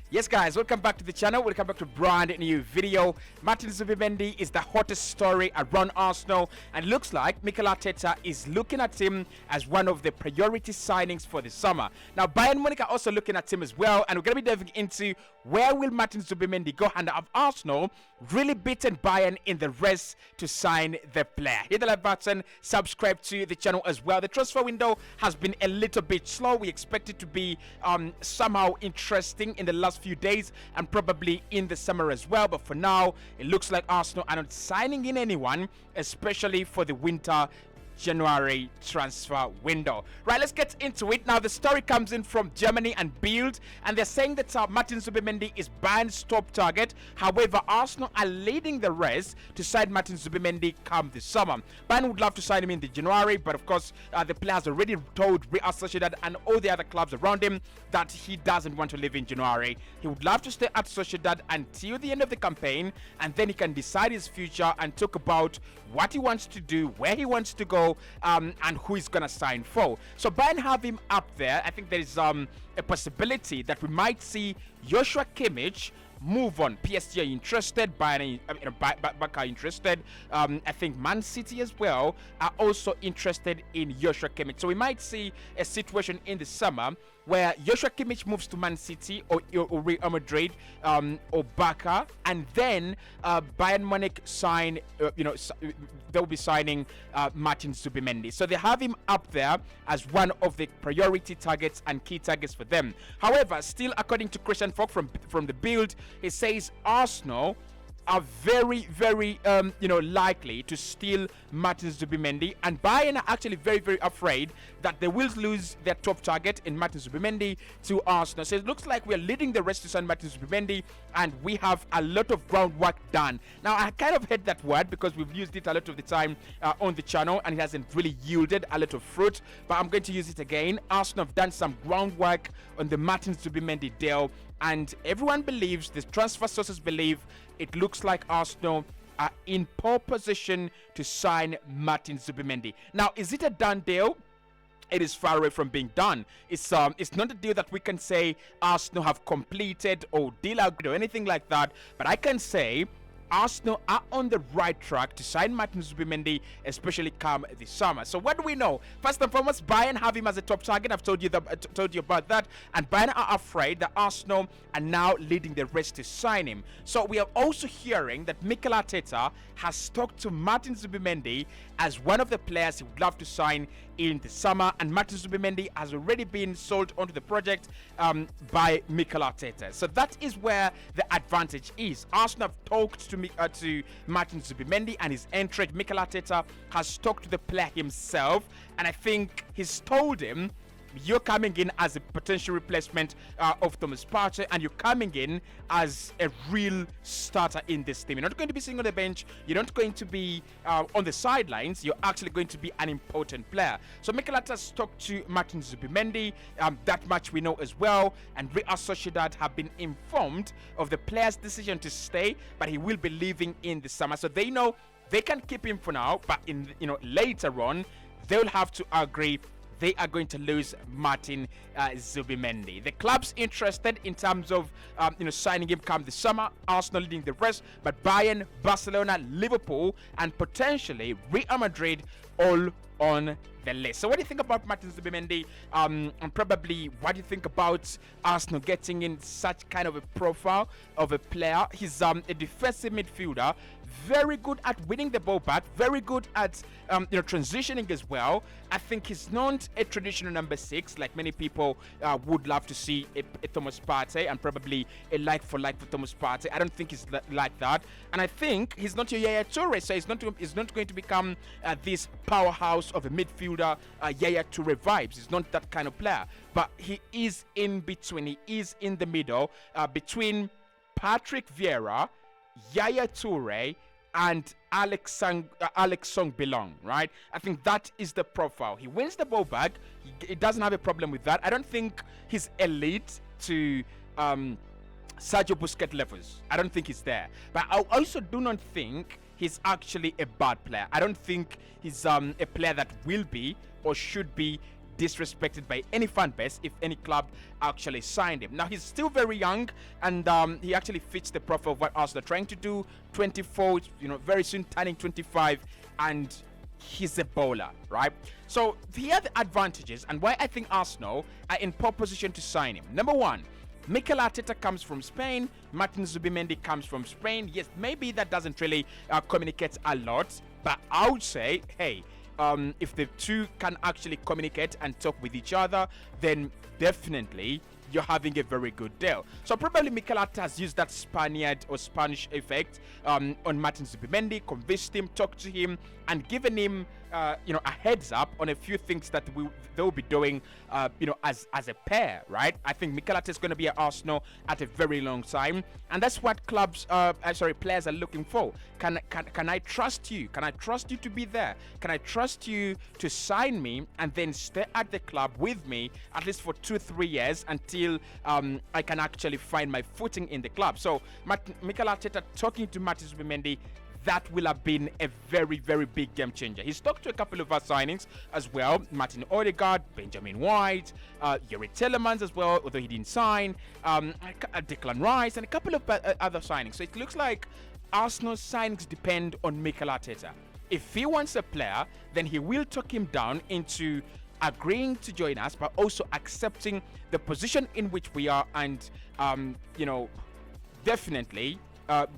Yes guys, welcome back to the channel, welcome back to a brand new video. Martin Zubimedi is the hottest story around Arsenal, and looks like Mikel Arteta is looking at him as one of the priority signings for the summer. Now Bayern Munich are also looking at him as well, and we're going to be diving into where will Martin Zubimedi go, and have Arsenal really beaten Bayern in the race to sign the player. Hit the like button, subscribe to the channel as well. The transfer window has been a little bit slow. We expect it to be somehow interesting in the last few days and probably in the summer as well, but for now it looks like Arsenal are not signing in anyone, especially for the winter January transfer window. Right, let's get into it. Now the story comes in from Germany and Midfield, and they're saying that Martin Zubimedi is Bayern's top target. However, Arsenal are leading the race to sign Martin Zubimedi come this summer. Bayern would love to sign him in the January, but of course the player has already told Real Sociedad and all the other clubs around him that he doesn't want to leave in January. He would love to stay at Sociedad until the end of the campaign, and then he can decide his future and talk about what he wants to do, where he wants to go, and who he's gonna sign for. So Bayern have him up there. I think there is a possibility that we might see Joshua Kimmich move on. PSG are interested, Bayern are interested. I think Man City as well are also interested in Joshua Kimmich. So we might see a situation in the summer where Joshua Kimmich moves to Man City or Real Madrid or Barca, and then Bayern Munich sign, they'll be signing Martin Zubimedi. So they have him up there as one of the priority targets and key targets for them. However, still according to Christian Falk from the Build, he says Arsenal are very likely to steal Martin Zubimedi, and Bayern are actually very afraid that they will lose their top target in Martin Zubimedi to Arsenal. So it looks like we're leading the rest to sign Martin Zubimedi, and we have a lot of groundwork done. Now I kind of hate that word because we've used it a lot of the time on the channel, and it hasn't really yielded a lot of fruit, but I'm going to use it again. Arsenal have done some groundwork on the Martin Zubimedi deal, and everyone believes, the transfer sources believe, it looks like Arsenal are in pole position to sign Martin Zubimedi. Now, is it a done deal? It is far away from being done. It's not a deal that we can say Arsenal have completed or deal agreed or anything like that, but I can say Arsenal are on the right track to sign Martin Zubimedi, especially come this summer. So what do we know? First and foremost, Bayern have him as a top target. I've told you about that, and Bayern are afraid that Arsenal are now leading the race to sign him. So we are also hearing that Mikel Arteta has talked to Martin Zubimedi as one of the players he would love to sign in the summer, and Martin Zubimedi has already been sold onto the project by Mikel Arteta. So that is where the advantage is. Arsenal have talked to Martin Zubimedi and his entourage. Mikel Arteta has talked to the player himself, and I think he's told him, you're coming in as a potential replacement of Thomas Partey, and you're coming in as a real starter in this team. You're not going to be sitting on the bench. You're not going to be on the sidelines. You're actually going to be an important player. So Mikel Arteta talked to Martin Zubimedi. That much we know as well. And Real Sociedad have been informed of the player's decision to stay, but he will be leaving in the summer. So they know they can keep him for now, but in later on they'll have to agree they are going to lose Martin Zubimedi. The club's interested in terms of signing him come the summer. Arsenal leading the rest, but Bayern, Barcelona, Liverpool, and potentially Real Madrid all on the list. So what do you think about Martin Zubimedi? And probably what do you think about Arsenal getting in such kind of a profile of a player? He's a defensive midfielder, very good at winning the ball back, very good at transitioning as well. I think he's not a traditional number 6 like many people would love to see a Thomas Partey, and probably a like for Thomas Partey. I don't think he's like that, and I think he's not your Yaya Toure, so he's not going to become this powerhouse of a midfielder, Yaya Toure vibes. He's not that kind of player, but he is in between. He is in the middle between Patrick Vieira, Yaya Toure, and Alex Song-Belong, right? I think that is the profile. He wins the ball back. He doesn't have a problem with that. I don't think he's elite to Sergio Busquets levels. I don't think he's there. But I also do not think he's actually a bad player. I don't think he's a player that will be or should be disrespected by any fan base if any club actually signed him. Now, he's still very young, and he actually fits the profile of what Arsenal are trying to do. 24, very soon turning 25, and he's a bowler, right? So here are the advantages and why I think Arsenal are in pole position to sign him. Number one, Mikel Arteta comes from Spain. Martin Zubimedi comes from Spain. Yes, maybe that doesn't really communicate a lot, but I would say, hey, if the two can actually communicate and talk with each other, then definitely you're having a very good deal. So probably Mikel Arteta has used that Spaniard or Spanish effect on Martin Zubimedi, convinced him, talked to him, and given him a heads up on a few things that they'll be doing as a pair, right? I think Mikel Arteta is going to be at Arsenal at a very long time, and that's what players are looking for. Can I trust you? Can I trust you to be there? Can I trust you to sign me and then stay at the club with me at least for 2-3 years until I can actually find my footing in the club? So Mikel Arteta talking to Martin Zubimedi, that will have been a very, very big game changer. He's talked to a couple of our signings as well. Martin Odegaard, Benjamin White, Yuri Telemans as well, although he didn't sign, Declan Rice, and a couple of other signings. So it looks like Arsenal's signings depend on Mikel Arteta. If he wants a player, then he will talk him down into agreeing to join us, but also accepting the position in which we are and, definitely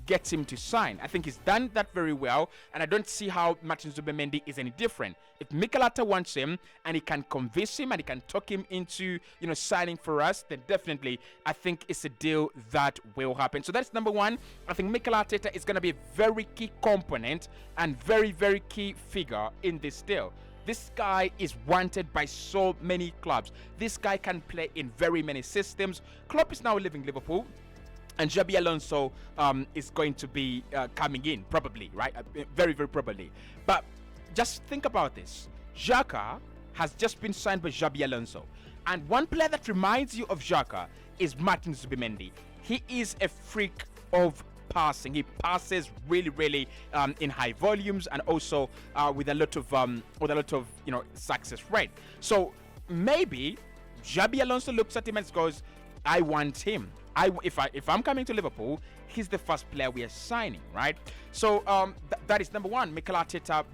gets him to sign. I think he's done that very well, and I don't see how Martin Zubimedi is any different. If Mikel Arteta wants him and he can convince him and he can talk him into signing for us, then definitely I think it's a deal that will happen. So that's number one. I think Mikel Arteta is going to be a very key component and very, very key figure in this deal. This guy is wanted by so many clubs. This guy can play in very many systems. Klopp is now leaving Liverpool, and Xabi Alonso is going to be coming in, probably, right? Very, very probably. But just think about this. Xhaka has just been signed by Xabi Alonso. And one player that reminds you of Xhaka is Martin Zubimedi. He is a freak of passing. He passes really, really in high volumes and also with a lot of success rate. So maybe Xabi Alonso looks at him and goes, I want him. If I'm coming to Liverpool, he's the first player we are signing, right? So that is number one. Mikel Arteta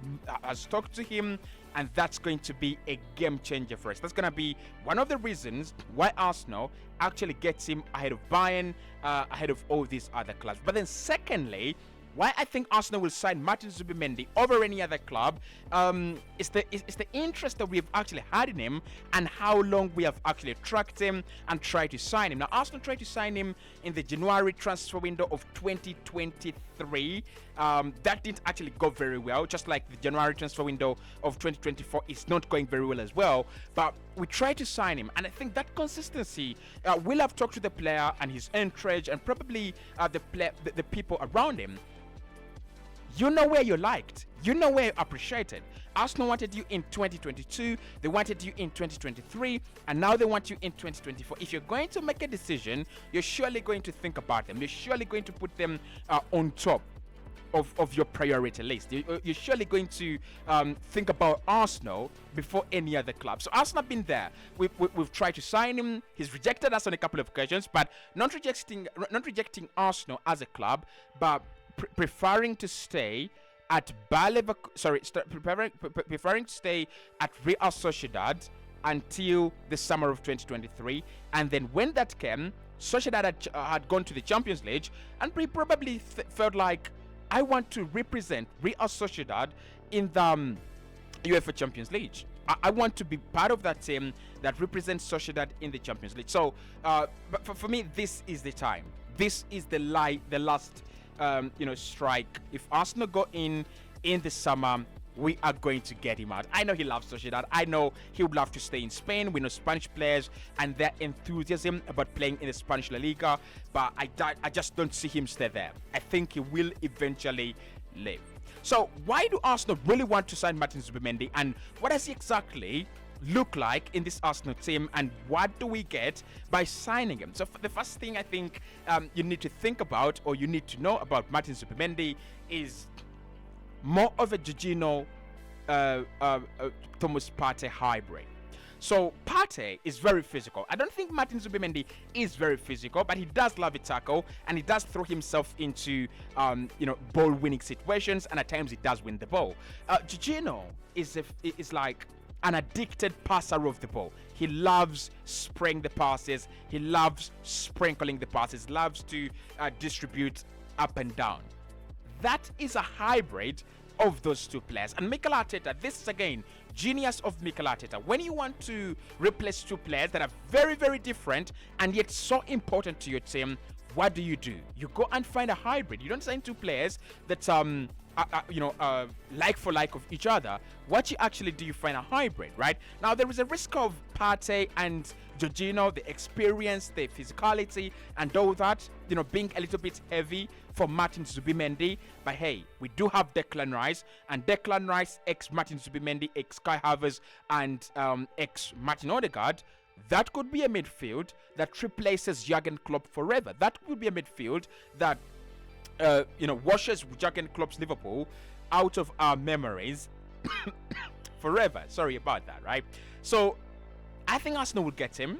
has talked to him, and that's going to be a game changer for us. That's going to be one of the reasons why Arsenal actually gets him ahead of Bayern, ahead of all these other clubs. But then secondly, why I think Arsenal will sign Martin Zubimedi over any other club is the interest that we've actually had in him and how long we have actually tracked him and tried to sign him. Now, Arsenal tried to sign him in the January transfer window of 2023. That didn't actually go very well, just like the January transfer window of 2024 is not going very well as well. But we tried to sign him, and I think that consistency will have talked to the player and his entourage and probably the people around him. You know where you're liked. You know where you're appreciated. Arsenal wanted you in 2022. They wanted you in 2023. And now they want you in 2024. If you're going to make a decision, you're surely going to think about them. You're surely going to put them on top of your priority list. You're surely going to think about Arsenal before any other club. So Arsenal have been there. We've tried to sign him. He's rejected us on a couple of occasions, but not rejecting Arsenal as a club, but preferring to stay at preferring to stay at Real Sociedad until the summer of 2023, and then when that came, Sociedad had gone to the Champions League, and he probably felt like, I want to represent Real Sociedad in the UEFA Champions League. I want to be part of that team that represents Sociedad in the Champions League. So, but for me, this is the time. This is the last strike. If Arsenal go in the summer, we are going to get him out. I know he loves Sociedad. I know he would love to stay in Spain. We know Spanish players and their enthusiasm about playing in the Spanish La Liga, but I just don't see him stay there. I think he will eventually leave. So why do Arsenal really want to sign Martin Zubimedi, and what does he exactly look like in this Arsenal team, and what do we get by signing him? So the first thing I think you need to think about, or you need to know about Martin Zubimedi, is more of a Jorginho Thomas Partey hybrid. So Partey is very physical. I don't think Martin Zubimendi is very physical, but he does love a tackle and he does throw himself into ball-winning situations, and at times he does win the ball. Jorginho is like an addicted passer of the ball. He loves spraying the passes. He loves sprinkling the passes. Loves to distribute up and down. That is a hybrid of those two players. And Mikel Arteta, this is again genius of Mikel Arteta. When you want to replace two players that are very, very different and yet so important to your team, what do? You go and find a hybrid. You don't sign two players that like for like of each other. What you actually do, you find a hybrid, right? Now there is a risk of Partey and Jorginho, the experience, the physicality, and all that, being a little bit heavy for Martin Zubimendi. But hey, we do have Declan Rice, and Declan Rice ex Martin Zubimendi, ex Kai Havertz, and ex Martin Odegaard. That could be a midfield that replaces Jurgen Klopp forever. That could be a midfield that washes Jurgen Klopp's Liverpool out of our memories forever. Sorry about that, right? So I think Arsenal will get him,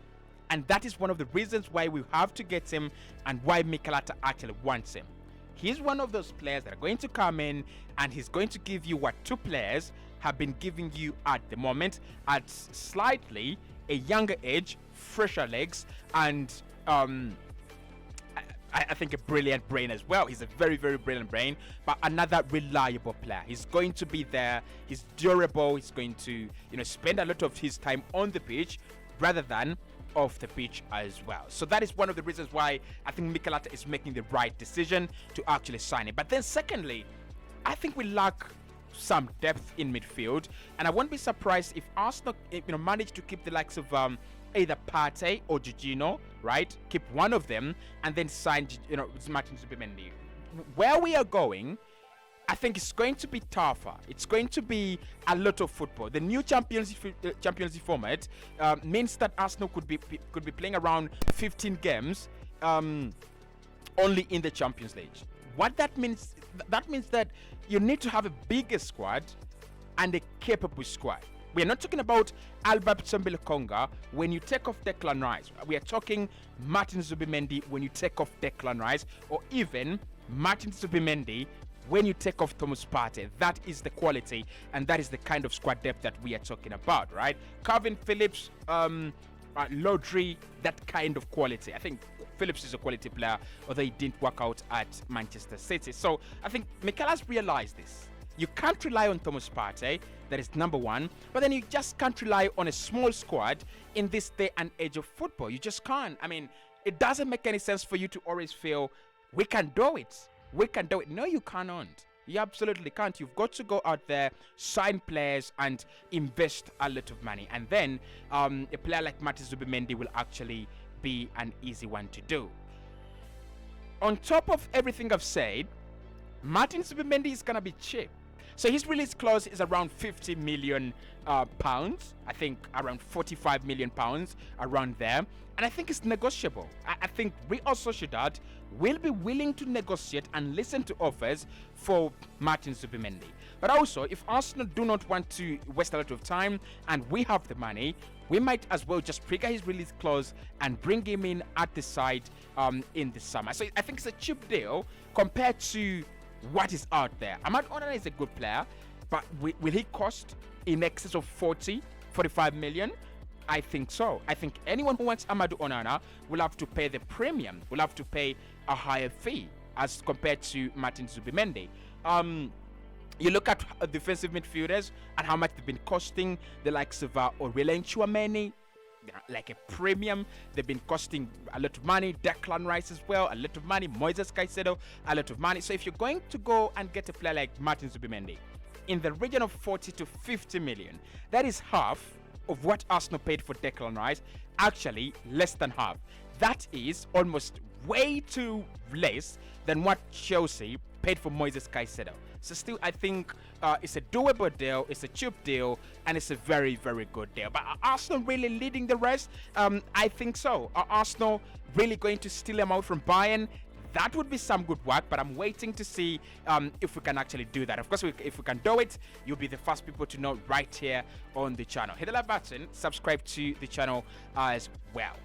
and that is one of the reasons why we have to get him and why Mikel Arteta actually wants him. He's one of those players that are going to come in and he's going to give you what two players have been giving you at the moment at slightly a younger age, fresher legs, and I think a brilliant brain as well. He's a very, very brilliant brain, but another reliable player. He's going to be there. He's durable. He's going to, spend a lot of his time on the pitch rather than off the pitch as well. So that is one of the reasons why I think Mikel Arteta is making the right decision to actually sign him. But then secondly, I think we lack some depth in midfield, and I won't be surprised if Arsenal manage to keep the likes of either Partey or Jorginho, right? Keep one of them and then sign Martin Zubimendi. Where we are going, I think it's going to be tougher. It's going to be a lot of football. The new Champions League format means that Arsenal could be playing around 15 games only in the Champions League. What that means that you need to have a bigger squad and a capable squad. We are not talking about Albert Tsembele-Konga when you take off Declan Rice. We are talking Martin Zubimendi when you take off Declan Rice, or even Martin Zubimendi when you take off Thomas Partey. That is the quality, and that is the kind of squad depth that we are talking about, right? Calvin Phillips, Lodri, that kind of quality. I think Phillips is a quality player, although he didn't work out at Manchester City. So I think Mikel has realized this. You can't rely on Thomas Partey, that is number one, but then you just can't rely on a small squad in this day and age of football. You just can't. I mean, it doesn't make any sense for you to always feel, we can do it. We can do it. No, you cannot. You absolutely can't. You've got to go out there, sign players, and invest a lot of money. And then a player like Martin Zubimendi will actually be an easy one to do. On top of everything I've said, Martin Zubimendi is going to be cheap. So his release clause is around 50 million pounds. I think around 45 million pounds, around there. And I think it's negotiable. I think Real Sociedad will be willing to negotiate and listen to offers for Martin Zubimendi. But also, if Arsenal do not want to waste a lot of time and we have the money, we might as well just trigger his release clause and bring him in at the side in the summer. So I think it's a cheap deal compared to what is out there. Ahmad Onana is a good player, but will he cost in excess of 45 million? I think so. I think anyone who wants Amadou Onana will have to pay the premium, will have to pay a higher fee as compared to Martin Zubimendi. You look at defensive midfielders and how much they've been costing, the likes of Aurelien Tchouameni, like a premium. They've been costing a lot of money. Declan Rice as well, a lot of money. Moises Caicedo, a lot of money. So if you're going to go and get a player like Martin Zubimendi in the region of 40 to 50 million, that is half of what Arsenal paid for Declan Rice. Actually, less than half. That is almost way too less than what Chelsea paid for Moises Caicedo. So still, I think it's a doable deal, it's a cheap deal, and it's a very, very good deal. But are Arsenal really leading the rest? I think so. Are Arsenal really going to steal them out from Bayern? That would be some good work, but I'm waiting to see if we can actually do that. Of course, if we can do it, you'll be the first people to know right here on the channel. Hit the like button, subscribe to the channel as well.